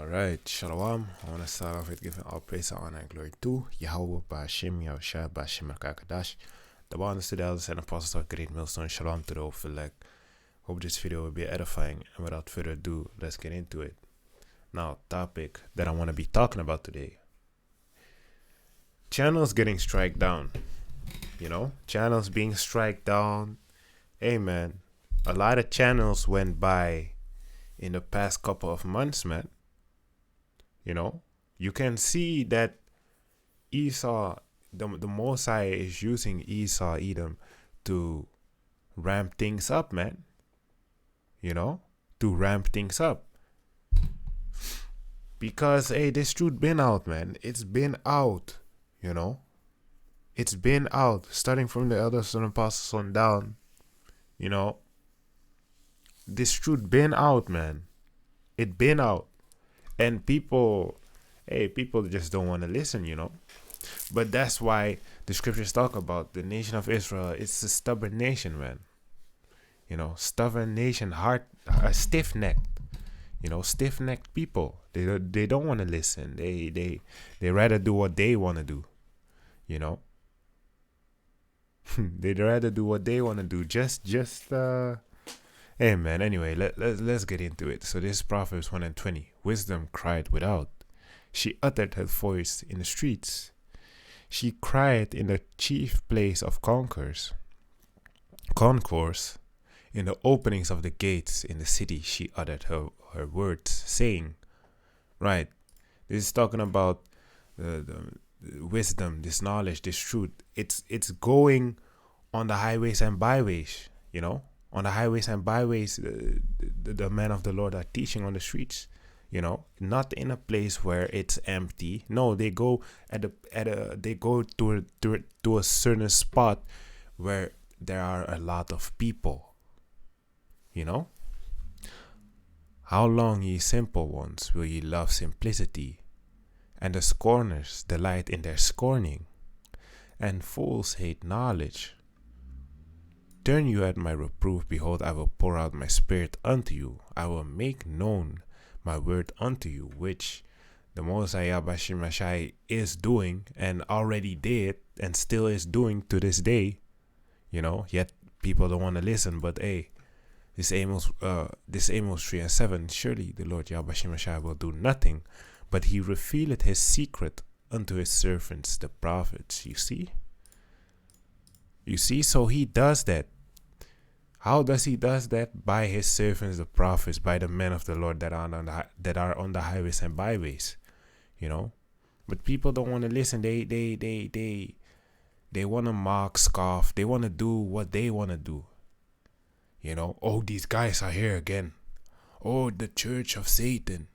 Alright, Shalom. I want to start off with giving all praise, honor, and glory to Yahweh, Ba'ashem, Yahushua, Ba'ashem, Rakakadash. The ones to the elders and apostles of Great Millstone. Shalom to the whole elect. Hope this video will be edifying. And without further ado, let's get into it. Now, topic that I want to be talking about today. Channels getting strike down. You know, channels being strike down. Hey, man. A lot of channels went by in the past couple of months, man. You know, you can see that Esau, the Mosai is using Esau, Edom, to ramp things up, man. You know, to ramp things up. Because, hey, this truth been out, man. It's been out, you know. It's been out, starting from the elders and apostles on down, you know. This truth been out, man. It been out. And people just don't want to listen, you know. But that's why the scriptures talk about the nation of Israel. It's a stubborn nation, man. You know, stubborn nation, stiff-necked. You know, stiff-necked people. They don't want to listen. They rather do what they want to do. You know. They'd rather do what they want to do. Hey man, anyway, let's get into it. So this is Proverbs 1:20. Wisdom cried without. She uttered her voice in the streets. She cried in the chief place of concourse. In the openings of the gates in the city, she uttered her words, saying, right, this is talking about the wisdom, this knowledge, this truth. It's going on the highways and byways, you know. On the highways and byways, the men of the Lord are teaching on the streets, you know, not in a place where it's empty. No, they go they go to a certain spot where there are a lot of people, you know. How long, ye simple ones, will ye love simplicity, and the scorners delight in their scorning, and fools hate knowledge? Turn you at my reproof, behold, I will pour out my spirit unto you. I will make known my word unto you, which the Mosiah Bashimashai is doing and already did and still is doing to this day. You know, yet people don't want to listen. But hey, this Amos 3:7, surely the Lord Yahweh Bashimashai will do nothing, but he revealeth his secret unto his servants, the prophets. You see, so he does that. How does he does that? By his servants, the prophets, by the men of the Lord that are on the highways and byways, you know. But people don't want to listen. They want to mock, scoff. They want to do what they want to do. You know. Oh, these guys are here again. Oh, the church of Satan.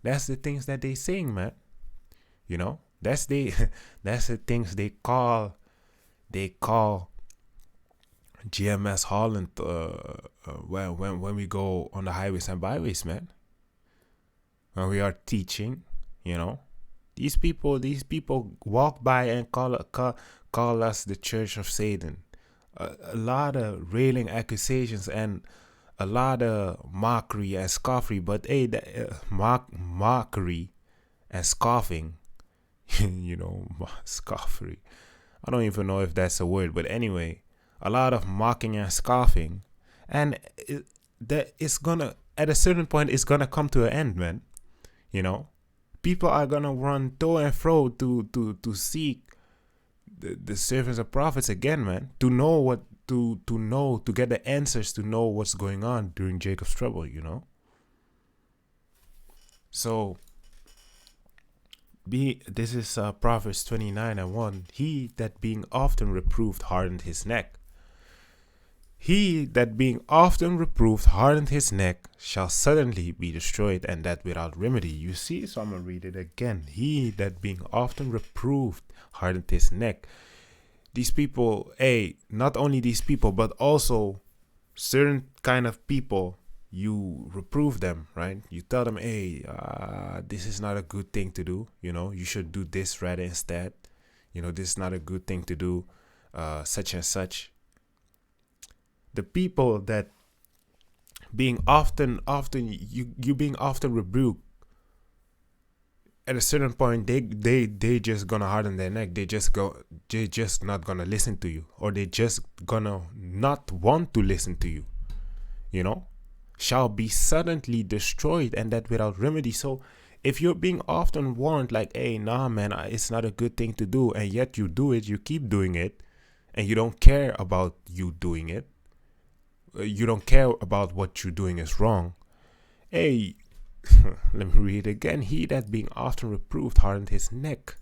That's the things that they sing, man. You know. That's the things they call GMS Holland when we go on the highways and byways, man. When we are teaching, you know, these people walk by and call us the church of Satan. A lot of railing accusations and a lot of mockery and scoffery. But hey, mockery and scoffing, you know, scoffery. I don't even know if that's a word, but anyway. A lot of mocking and scoffing, and that it's gonna, at a certain point, it's gonna come to an end, man. You know, people are gonna run to and fro to seek the servants of prophets again, man. To get the answers, to know what's going on during Jacob's trouble, you know. So, this is Proverbs 29:1. He that being often reproved hardened his neck. He that being often reproved hardened his neck shall suddenly be destroyed, and that without remedy. You see, so I'm going to read it again. He that being often reproved hardened his neck. These people, not only these people, but also certain kind of people, you reprove them, right? You tell them, this is not a good thing to do. You know, you should do this rather instead. You know, this is not a good thing to do, such and such. The people that being often rebuked at a certain point, they just gonna harden their neck. They just not gonna listen to you, or they just gonna not want to listen to you. You know, shall be suddenly destroyed, and that without remedy. So if you're being often warned, like, hey, nah, man, it's not a good thing to do, and yet you do it, you keep doing it, and you don't care about you doing it, you don't care about what you're doing is wrong. Hey, let me read again. He that being often reproved hardened his neck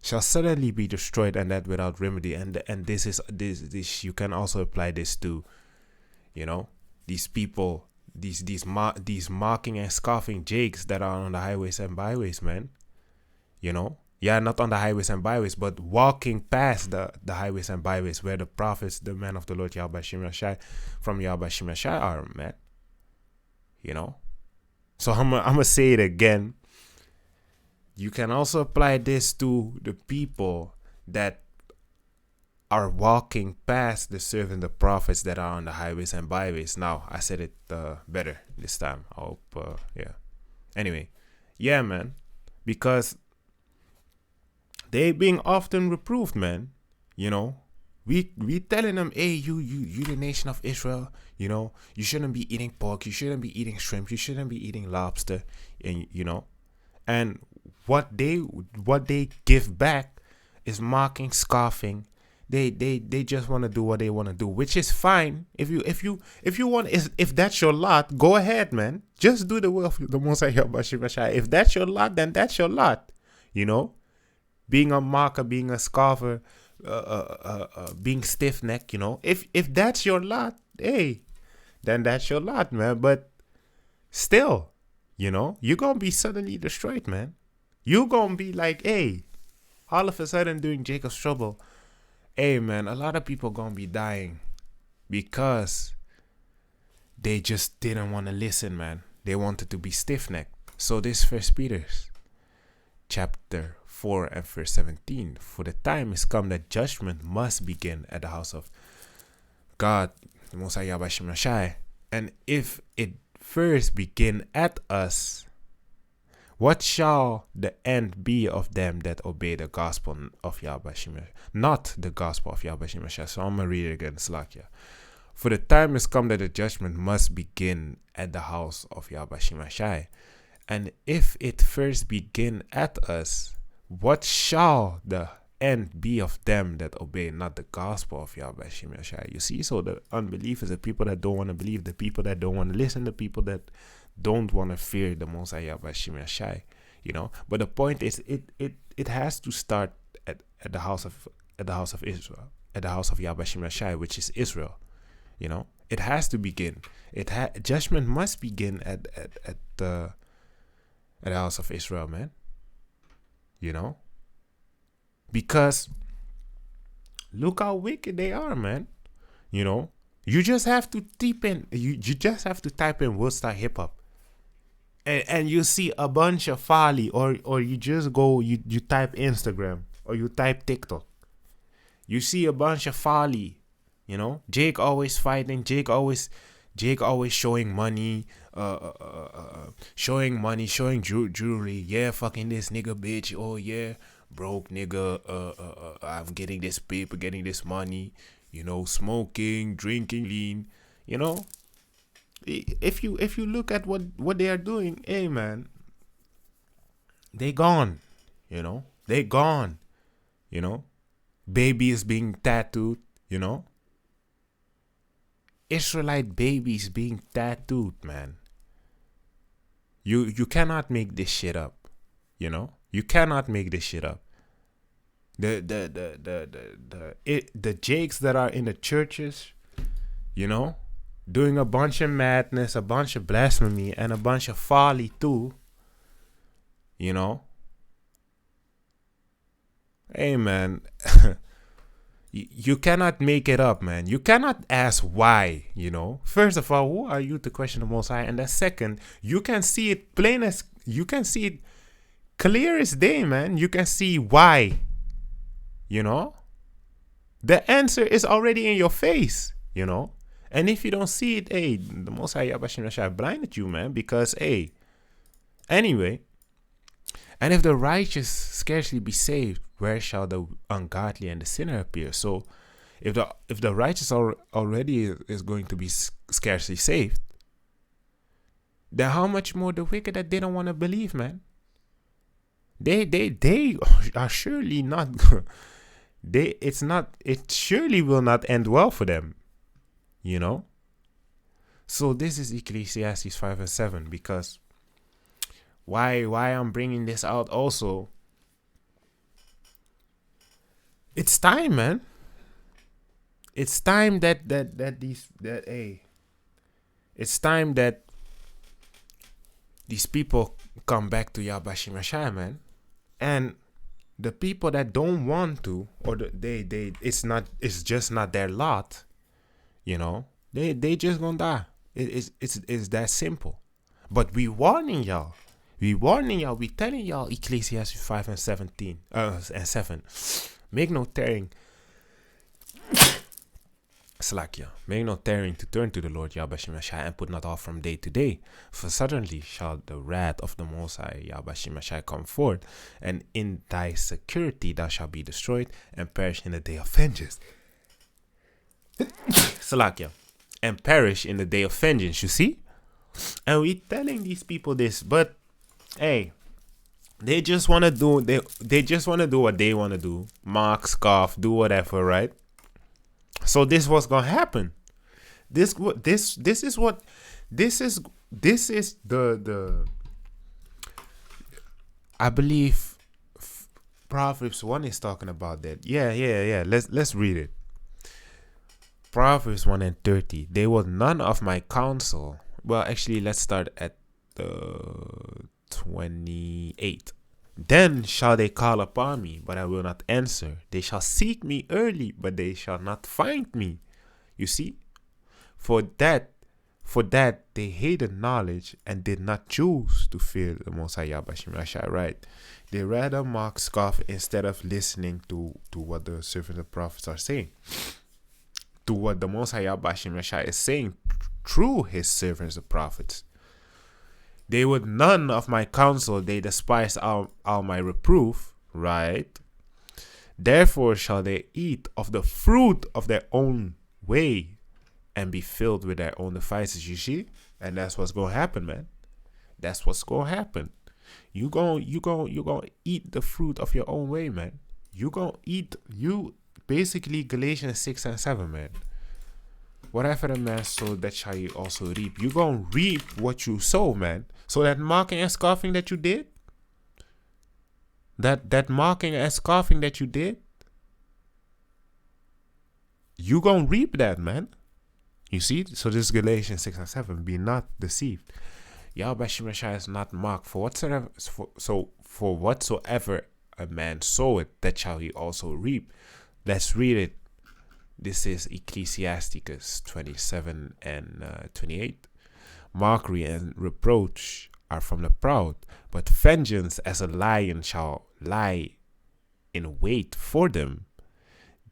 shall suddenly be destroyed, and that without remedy. And this you can also apply this to, you know, these people, these mocking and scoffing jakes that are on the highways and byways, man. You know, yeah, not on the highways and byways, but walking past the highways and byways where the prophets, the men of the Lord YASHAMIAHLA from YASHAMIAHLA are, man. You know, so I'm gonna say it again. You can also apply this to the people that are walking past the servant, the prophets that are on the highways and byways. Now, I said it better this time. I hope, yeah. Anyway, yeah, man. Because they being often reproved, man. You know, we telling them, hey, you the nation of Israel, you know, you shouldn't be eating pork, you shouldn't be eating shrimp, you shouldn't be eating lobster, and you know, and what they give back is mocking, scoffing. They just want to do what they want to do, which is fine. If you want, if that's your lot, go ahead, man. Just do the will of the Most High. If that's your lot, then that's your lot. You know, being a mocker, being a scoffer, being stiff-necked. You know, if that's your lot, hey, then that's your lot, man. But still, you know, you're gonna be suddenly destroyed, man. You're gonna be like, hey, all of a sudden during Jacob's trouble. Hey, man, a lot of people gonna be dying because they just didn't want to listen, man. They wanted to be stiff-necked. So this First Peter chapter 4 and verse 17. For the time is come that judgment must begin at the house of God, the Most High YASHAMIAHLA. And if it first begin at us, what shall the end be of them that obey the gospel of YASHAMIAHLA? Not the gospel of YASHAMIAHLA. So I'm going to read it again. Slakia. For the time is come that the judgment must begin at the house of YASHAMIAHLA. And if it first begin at us, what shall the end be of them that obey not the gospel of YASHAMIAHLA? You see, so the unbelievers, the people that don't want to believe, the people that don't want to listen, the people that don't want to fear the Most High YASHAMIAHLA, you know. But the point is, it has to start at the house of Israel, at the house of YASHAMIAHLA, which is Israel. You know, it has to begin. Judgment must begin at the house of Israel, man. You know, because look how wicked they are, man. You know, you just have to type in. You just have to type in Woodstock hip hop. And you see a bunch of folly, or you just go, you type Instagram, or you type TikTok. You see a bunch of folly, you know. Jake always fighting. Jake always showing money, showing jewelry. Yeah, fucking this nigga bitch. Oh yeah, broke nigga. I'm getting this paper, getting this money. You know, smoking, drinking lean. You know. If you look at what they are doing, hey man, they gone, you know, they gone, you know, babies being tattooed, you know, Israelite babies being tattooed, man. You cannot make this shit up, you know, you cannot make this shit up. The jakes that are in the churches, you know, doing a bunch of madness, a bunch of blasphemy, and a bunch of folly too. You know? Hey, man. You cannot make it up, man. You cannot ask why, you know? First of all, who are you to question the Most High? And then second, you can see it plain as... You can see it clear as day, man. You can see why. You know? The answer is already in your face, you know? And if you don't see it, hey, the Most High YASHAMIAHLA blinded you, man. Because, hey, anyway. And if the righteous scarcely be saved, where shall the ungodly and the sinner appear? So if the righteous already is going to be scarcely saved, then how much more the wicked that they don't want to believe, man? They are surely not it surely will not end well for them, you know. So this is Ecclesiastes 5 and 7, because why I'm bringing this out also, it's time, man. It's time it's time that these people come back to YASHAMIAHLA, man. And the people that don't want to, or it's just not their lot, you know, they just gonna die. It's that simple. But we warning y'all. We telling y'all Ecclesiastes 5 and 17 and 7. Make no tearing. Make no tearing to turn to the Lord YASHAMIAHLA and put not off from day to day. For suddenly shall the wrath of the Most High YASHAMIAHLA come forth, and in thy security thou shalt be destroyed and perish in the day of vengeance. And perish in the day of vengeance, you see? And we telling these people this, but hey, they just want to do they just want to do what they want to do. Mock, scoff, do whatever, right? So this is what's gonna happen. This is the I believe Proverbs 1 is talking about that. Yeah. Let's read it. Proverbs 1 and 30. They were none of my counsel. Well, actually, let's start at the 28. Then shall they call upon me, but I will not answer. They shall seek me early, but they shall not find me. You see? For that they hated knowledge and did not choose to fear the Most High YASHAMIAHLA, right? They rather mock, scoff, instead of listening to what the servants of prophets are saying. To what the Most High YASHAMIAHLA is saying through his servants the prophets. They would none of my counsel, they despised all my reproof, right? Therefore shall they eat of the fruit of their own way and be filled with their own devices, you see? And that's what's going to happen, man. That's what's going to happen. You gonna eat the fruit of your own way, man. Basically Galatians 6 and 7, man. Whatever a man sowed, that shall you also reap. You gonna reap what you sow, man. So that mocking and scoffing that you did, that mocking and scoffing that you did, you gonna reap that, man. You see? So this is Galatians 6 and 7. Be not deceived. YASHAMIAHLA is not mocked. For whatsoever a man soweth, that shall he also reap. Let's read it. This is Ecclesiasticus 27 and 28. Mockery and reproach are from the proud, but vengeance as a lion shall lie in wait for them.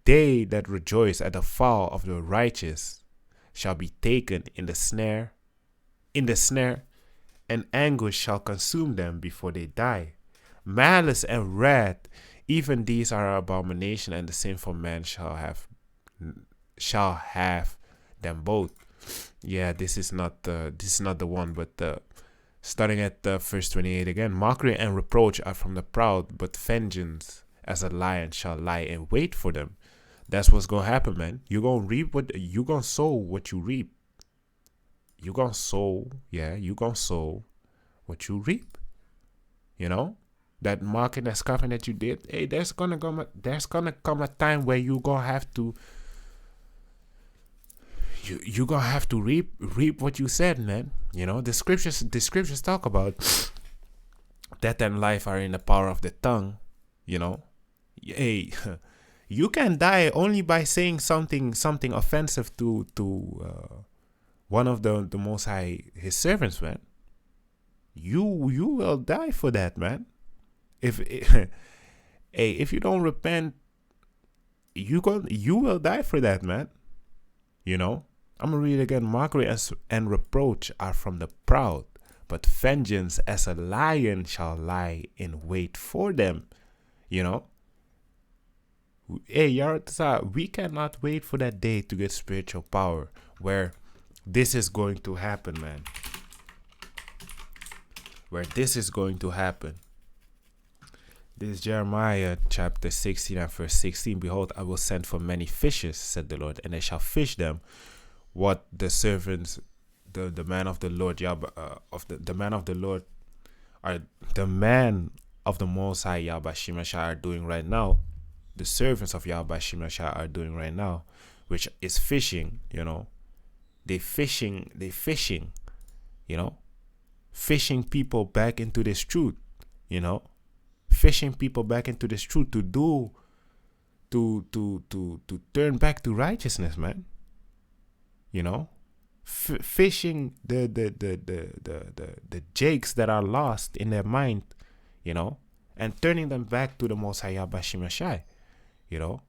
They that rejoice at the fall of the righteous shall be taken in the snare, and anguish shall consume them before they die. Malice and wrath, even these are abomination, and the sinful man shall have them both. Yeah, this is not the one, but starting at verse 28 again. Mockery and reproach are from the proud, but vengeance as a lion shall lie in wait for them. That's what's gonna happen, man. You're gonna reap you gonna sow what you reap. You're gonna sow what you reap. You know? That mocking and scoffing that you did, hey, there's gonna come a time where you gonna have to you gonna have to reap what you said, man. You know, the scriptures talk about death and life are in the power of the tongue. You know, hey, you can die only by saying something offensive to one of the Most High, his servants, man. You will die for that, man. If you don't repent, you will die for that, man. You know, I'm gonna read again. Mockery and reproach are from the proud, but vengeance as a lion shall lie in wait for them. You know? Hey, Yaratasa, we cannot wait for that day to get spiritual power where this is going to happen, man. Where this is going to happen. This is Jeremiah chapter 16 and verse 16. Behold, I will send for many fishes, said the Lord, and they shall fish them. What the servants, the man of the Lord, the man of the Lord, are the man of the Most High YASHAMIAHLA are doing right now. The servants of YASHAMIAHLA are doing right now, which is fishing. You know, they fishing. You know, fishing people back into this truth. You know. Fishing people back into this truth to turn back to righteousness, man. You know, fishing the jakes that are lost in their mind, you know, and turning them back to the Most High YASHAMIAHLA. You know,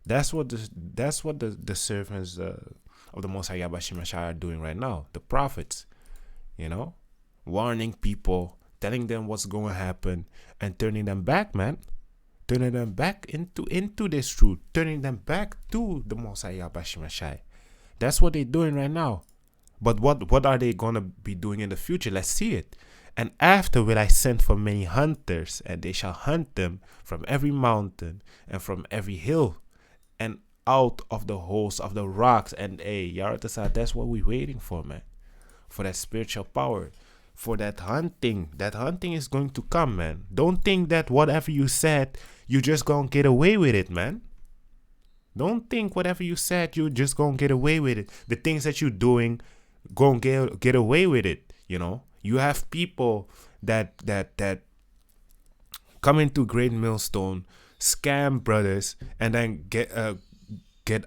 that's what the servants of the Most High YASHAMIAHLA are doing right now. The prophets, you know, warning people, telling them what's going to happen, and turning them back, man. Turning them back into this truth. Turning them back to the Most High YASHAMIAHLA. That's what they're doing right now. But what are they going to be doing in the future? Let's see it. And after will I send for many hunters, and they shall hunt them from every mountain and from every hill and out of the holes of the rocks. And hey, Yaratasa, that's what we're waiting for, man. For that spiritual power. For that hunting is going to come, man. Don't think that whatever you said, you just gonna get away with it, man. Don't think whatever you said, you just gonna get away with it. The things that you're doing, gonna get away with it. You know, you have people that come into Great Millstone, scam brothers, and then get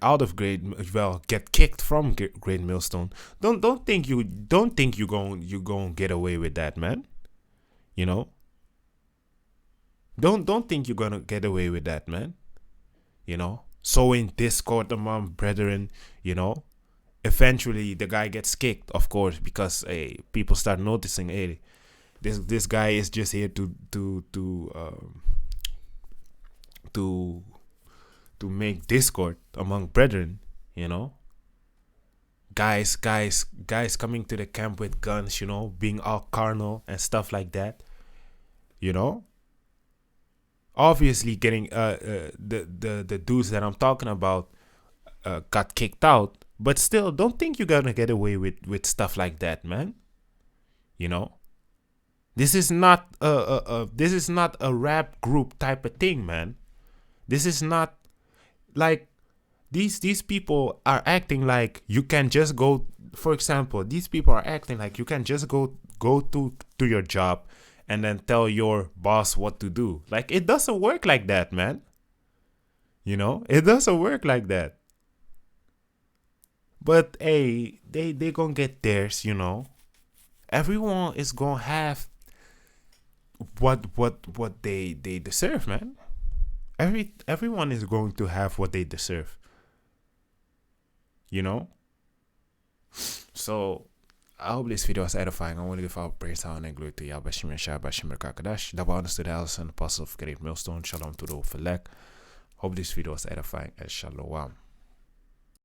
out of get kicked from Great Millstone. Don't think you going get away with that, man. You know. Don't think you're gonna get away with that, man. You know. Sowing discord among brethren, you know. Eventually the guy gets kicked, of course, because people start noticing, hey, this guy is just here to make discord among brethren, you know. Guys coming to the camp with guns, you know, being all carnal and stuff like that, you know. Obviously getting the dudes that I'm talking about got kicked out, but still don't think you're gonna get away with stuff like that, man. You know. This is not a rap group type of thing, man. This is not like these people are acting like you can just go. For example, these people are acting like you can just go to your job and then tell your boss what to do. Like, it doesn't work like that, man. You know, it doesn't work like that. But hey, they gonna get theirs, you know. Everyone is gonna have what they deserve, man. Everyone is going to have what they deserve. You know? So I hope this video was edifying. I want to give all praise, honor, and glory to YASHAMIAHLA, Bashimir Kakadash. The bonus to the Elders and Apostles of Great Millstone. Shalom to the Ofelek. Hope this video was edifying. Shalom.